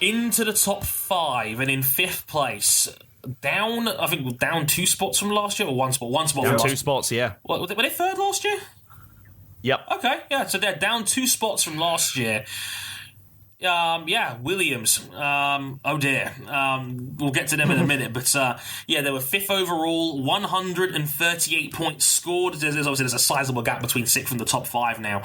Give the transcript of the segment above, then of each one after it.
into the top 5 and in 5th place. Down, I think, down 2 spots from last year, or 1 spot? 1 spot. Down 2 spots, yeah. What, were they 3rd last year? Yep. Okay, yeah, so they're down 2 spots from last year. Williams. Oh dear. We'll get to them in a minute, but they were 5th overall, 138 points scored. There's a sizable gap between 6th and the top 5 now,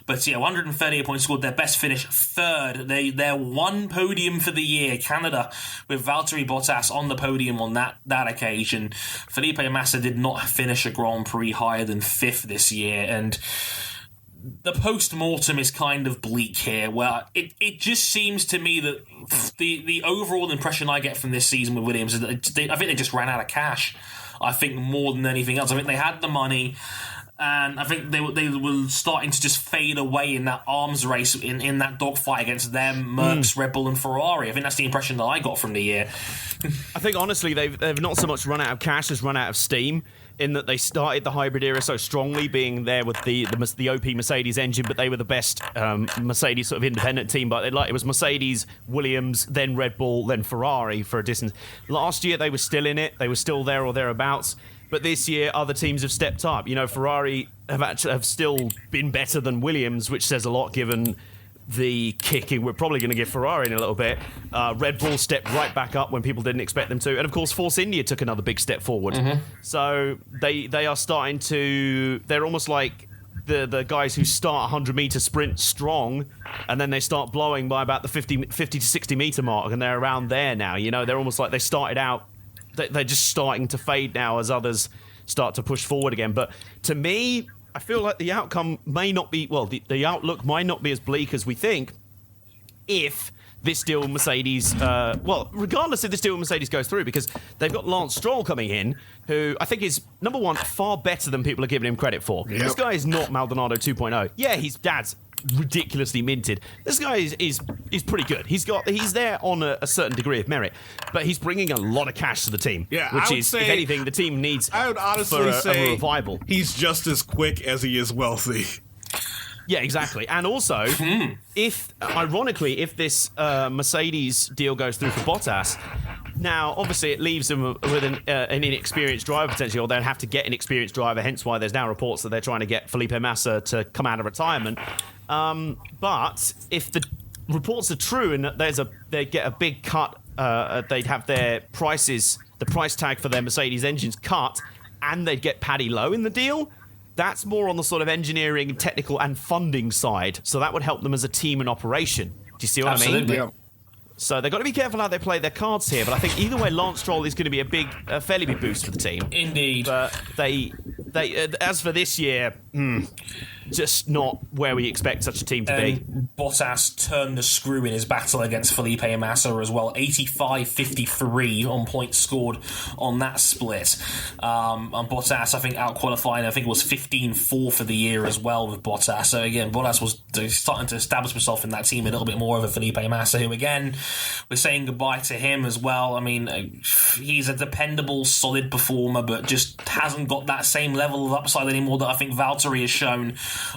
but 138 points scored. Their best finish 3rd. They're 1 podium for the year. Canada with Valtteri Bottas on the podium on that occasion. Felipe Massa did not finish a Grand Prix higher than 5th this year, and the post-mortem is kind of bleak here, where it just seems to me that the overall impression I get from this season with Williams is that I think they just ran out of cash. I think more than anything else. I think they had the money, and I think they were starting to just fade away in that arms race, in that dogfight against them, Merckx, Red Bull and Ferrari. I think that's the impression that I got from the year. I think, honestly, they've not so much run out of cash as run out of steam, in that they started the hybrid era so strongly, being there with the OP Mercedes engine, but they were the best Mercedes sort of independent team. But it was Mercedes, Williams, then Red Bull, then Ferrari for a distance. Last year they were still in it; they were still there or thereabouts. But this year, other teams have stepped up. Ferrari have still been better than Williams, which says a lot given the kicking we're probably going to give Ferrari in a little bit. Red Bull stepped right back up when people didn't expect them to. And, of course, Force India took another big step forward. Mm-hmm. So they are starting to... They're almost like the guys who start 100-metre sprint strong, and then they start blowing by about the 50 to 60-metre mark, and they're around there now. They're almost like they started out... They're just starting to fade now as others start to push forward again. But to me, I feel like the outcome may not be... Well, the outlook might not be as bleak as we think if this deal with Mercedes... regardless if this deal with Mercedes goes through, because they've got Lance Stroll coming in, who I think is, number one, far better than people are giving him credit for. Yep. This guy is not Maldonado 2.0. Yeah, his dad's ridiculously minted. This guy is pretty good. He's there on a certain degree of merit, but he's bringing a lot of cash to the team. Yeah, which is, if anything, the team needs. I would honestly say a revival. He's just as quick as he is wealthy. Yeah, exactly. And also, if this Mercedes deal goes through for Bottas, now obviously it leaves them with an inexperienced driver potentially, or they'll have to get an experienced driver. Hence why there's now reports that they're trying to get Felipe Massa to come out of retirement. But if the reports are true and they get a big cut, they'd have the price tag for their Mercedes engines cut, and they'd get Paddy Lowe in the deal. That's more on the sort of engineering, technical, and funding side. So that would help them as a team and operation. Do you see what I mean? Yeah. So they've got to be careful how they play their cards here. But I think either way, Lance Stroll is going to be a fairly big boost for the team. Indeed. But they as for this year, just not where we expect such a team to be. Bottas turned the screw in his battle against Felipe Massa as well. 85-53 on points scored on that split. And Bottas, I think, out-qualifying, I think it was 15-4 for the year as well with Bottas. So again, Bottas was starting to establish himself in that team a little bit more over Felipe Massa, who again, we're saying goodbye to him as well. I mean, he's a dependable, solid performer, but just hasn't got that same level of upside anymore that I think Valtteri has shown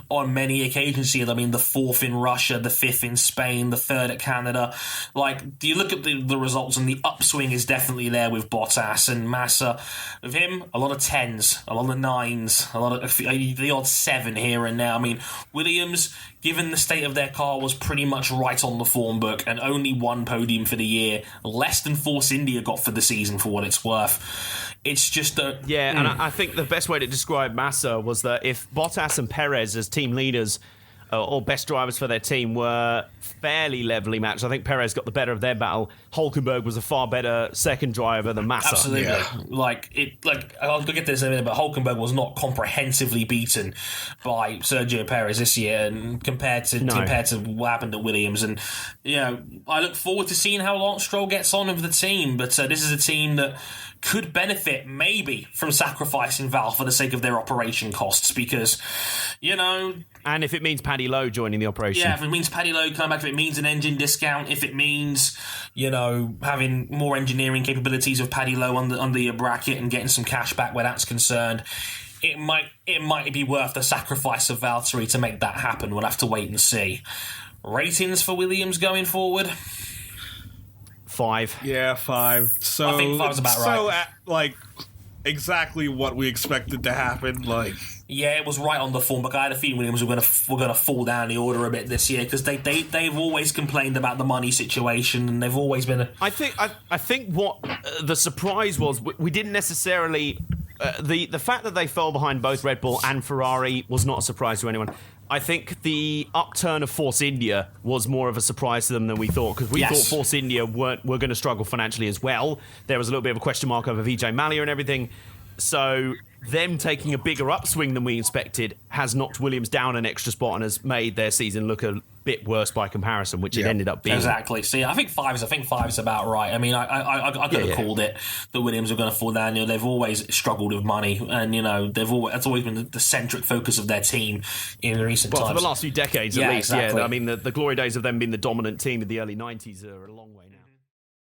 on many occasions here. I mean, the 4th in Russia, the 5th in Spain, the 3rd at Canada. Like, do you look at the results, and the upswing is definitely there with Bottas and Massa. With him, a lot of 10s, a lot of 9s, a lot of the odd 7 here and now. I mean, Williams, given the state of their car, was pretty much right on the form book, and only 1 podium for the year, less than Force India got for the season, for what it's worth. It's just and I think the best way to describe Massa was that if Bottas and Perez as team leaders or best drivers for their team were fairly levelly matched, I think Perez got the better of their battle. Hulkenberg was a far better second driver than Massa. Absolutely. Yeah. I'll look at this in a minute, but Hulkenberg was not comprehensively beaten by Sergio Perez this year, and compared to what happened at Williams. And I look forward to seeing how Lance Stroll gets on with the team. But this is a team that could benefit maybe from sacrificing Val for the sake of their operation costs, because and if it means Paddy Lowe joining the operation. Yeah, if it means Paddy Lowe coming back, if it means an engine discount, if it means, having more engineering capabilities of Paddy Lowe under your bracket and getting some cash back where that's concerned, it might be worth the sacrifice of Valtteri to make that happen. We'll have to wait and see. Ratings for Williams going forward? 5. Yeah, 5. So I think 5's about right. Like exactly what we expected to happen. Like, yeah, it was right on the form, but I had a feeling Williams were going to fall down the order a bit this year because they've always complained about the money situation, and they've always been. I think what the surprise was, we didn't necessarily. The fact that they fell behind both Red Bull and Ferrari was not a surprise to anyone. I think the upturn of Force India was more of a surprise to them than we thought, because we thought Force India were going to struggle financially as well. There was a little bit of a question mark over Vijay Mallya and everything. So them taking a bigger upswing than we expected has knocked Williams down an extra spot and has made their season look a bit worse by comparison, which it ended up being. Exactly. See, I think five's about right. I mean, I could have called it that Williams were going to fall down. They've always struggled with money, and that's always been the centric focus of their team in recent times. For the last few decades, at least. Exactly. Yeah, I mean, the glory days of them being the dominant team of the early '90s are a long way now.